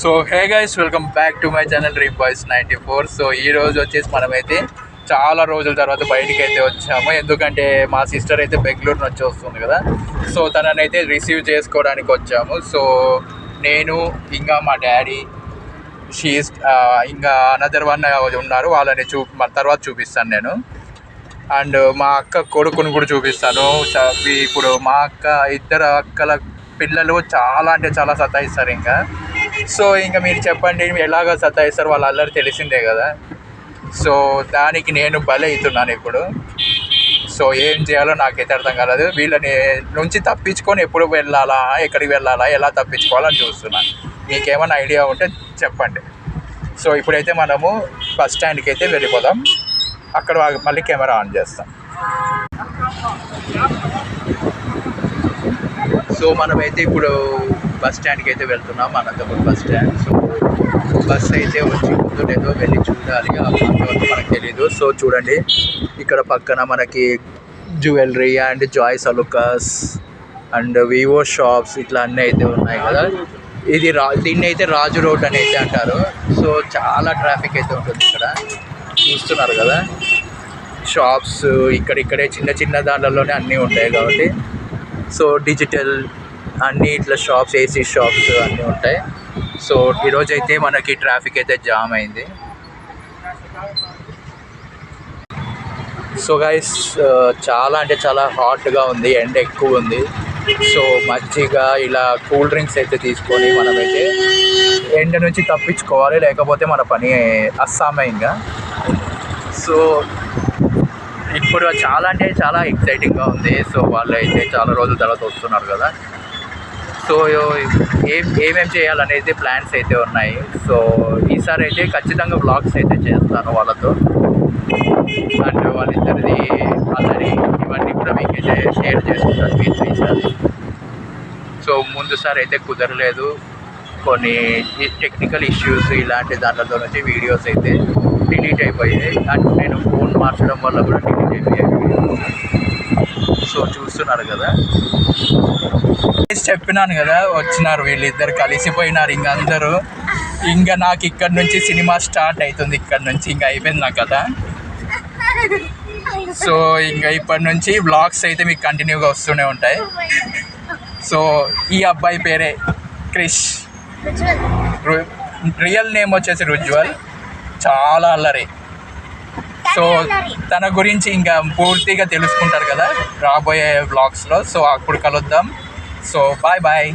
So hey guys, welcome back to my channel dream boys 94. So ఈ రోజు వచ్చేసి మనమైతే చాలా రోజుల తర్వాత బయటికి అయితే వచ్చాము. ఎందుకంటే మా సిస్టర్ అయితే బెంగళూరు నుంచి వస్తుంది కదా, సో తననైతే రిసీవ్ చేసుకోవడానికి వచ్చాము. సో నేను ఇంకా మా డాడీ, షీస్, ఇంకా అనదర్ వన్ ఉన్నారు, వాళ్ళని తర్వాత చూపిస్తాను నేను. అండ్ మా అక్క కొడుకుని కూడా చూపిస్తాను. ఇప్పుడు మా ఇద్దరు అక్కల పిల్లలు చాలా అంటే చాలా సతాయిస్తారు. సో ఇంకా మీరు చెప్పండి, ఎలాగ సతాయిస్తారు, వాళ్ళ అల్లరి తెలిసిందే కదా. సో దానికి నేను బలి అవుతున్నాను ఇప్పుడు. సో ఏం చేయాలో నాకైతే అర్థం కాలేదు. వీళ్ళని నుంచి తప్పించుకొని ఎప్పుడు వెళ్ళాలా, ఎక్కడికి వెళ్ళాలా, ఎలా తప్పించుకోవాలని చూస్తున్నాను. మీకేమైనా ఐడియా ఉంటే చెప్పండి. సో ఇప్పుడైతే మనము బస్ స్టాండ్కి అయితే వెళ్ళిపోదాం. అక్కడ మళ్ళీ కెమెరా ఆన్ చేస్తాం. సో మనమైతే ఇప్పుడు బస్ స్టాండ్కి అయితే వెళ్తున్నాం, అనంతపురం బస్ స్టాండ్. సో బస్ అయితే వచ్చి ముందు లేదో వెళ్ళి చూడాలి, అంతవరకు మనకు తెలీదు. సో చూడండి, ఇక్కడ పక్కన మనకి jewellery and Joyalukkas and Vivo shops ఇట్లా అన్నీ అయితే ఉన్నాయి కదా. ఇది దీన్ని అయితే రాజు రోడ్ అని అయితే అంటారు. సో చాలా ట్రాఫిక్ అయితే ఉంటుంది ఇక్కడ, చూస్తున్నారు కదా. షాప్స్ ఇక్కడే చిన్న చిన్న దాంట్లోనే అన్నీ ఉంటాయి కాబట్టి, సో డిజిటల్ అన్నీ ఇట్లా షాప్స్, ఏసీ షాప్స్ అన్నీ ఉంటాయి. సో ఈరోజు అయితే మనకి ట్రాఫిక్ అయితే జామ్ అయింది. సో గైస్, చాలా అంటే చాలా హాట్గా ఉంది, ఎండ ఎక్కువ ఉంది. సో మజ్జిగ ఇలా కూల్ డ్రింక్స్ అయితే తీసుకొని మనమైతే ఎండ నుంచి తప్పించుకోవాలి, లేకపోతే మన పని అస్సామే ఇంకా. సో ఇప్పుడు చాలా అంటే చాలా ఎక్సైటింగ్గా ఉంది. సో వాళ్ళు అయితే చాలా రోజుల తర్వాత వస్తున్నారు కదా. సో ఏమేం చేయాలనేది ప్లాన్స్ అయితే ఉన్నాయి. సో ఈసారి అయితే ఖచ్చితంగా వ్లాగ్స్ అయితే చేస్తాను వాళ్ళతో, అండ్ వాళ్ళిద్దరిది అందరి ఇవన్నీ కూడా మీకైతే షేర్ చేసుకుంటాను మీరు ఈసారి. సో ముందుసారి అయితే కుదరలేదు, కొన్ని టెక్నికల్ ఇష్యూస్ ఇలాంటి దాంట్లో నుంచి వీడియోస్ అయితే డిలీట్ అయిపోయాయి. అండ్ నేను ఫోన్ మార్చడం వల్ల కూడా డిలీట్ అయిపోయాయి వీడియోస్. సో చూస్తున్నారు కదా, చెప్పినాను కదా, వచ్చినారు వీళ్ళిద్దరు, కలిసిపోయినారు ఇంక అందరూ. ఇంకా నాకు ఇక్కడ నుంచి సినిమా స్టార్ట్ అవుతుంది, ఇక్కడ నుంచి ఇంకా అయిపోయింది నా కథ. సో ఇంకా ఇప్పటి నుంచి వ్లాగ్స్ అయితే మీకు కంటిన్యూగా వస్తూనే ఉంటాయి. సో ఈ అబ్బాయి పేరే క్రిష్, రియల్ నేమ్ వచ్చేసి రుజ్వల్, చాలా అల్లరి. సో తన గురించి ఇంకా పూర్తిగా తెలుసుకుంటారు కదా రాబోయే వ్లాగ్స్లో. సో అప్పుడు కలుద్దాం. So bye bye.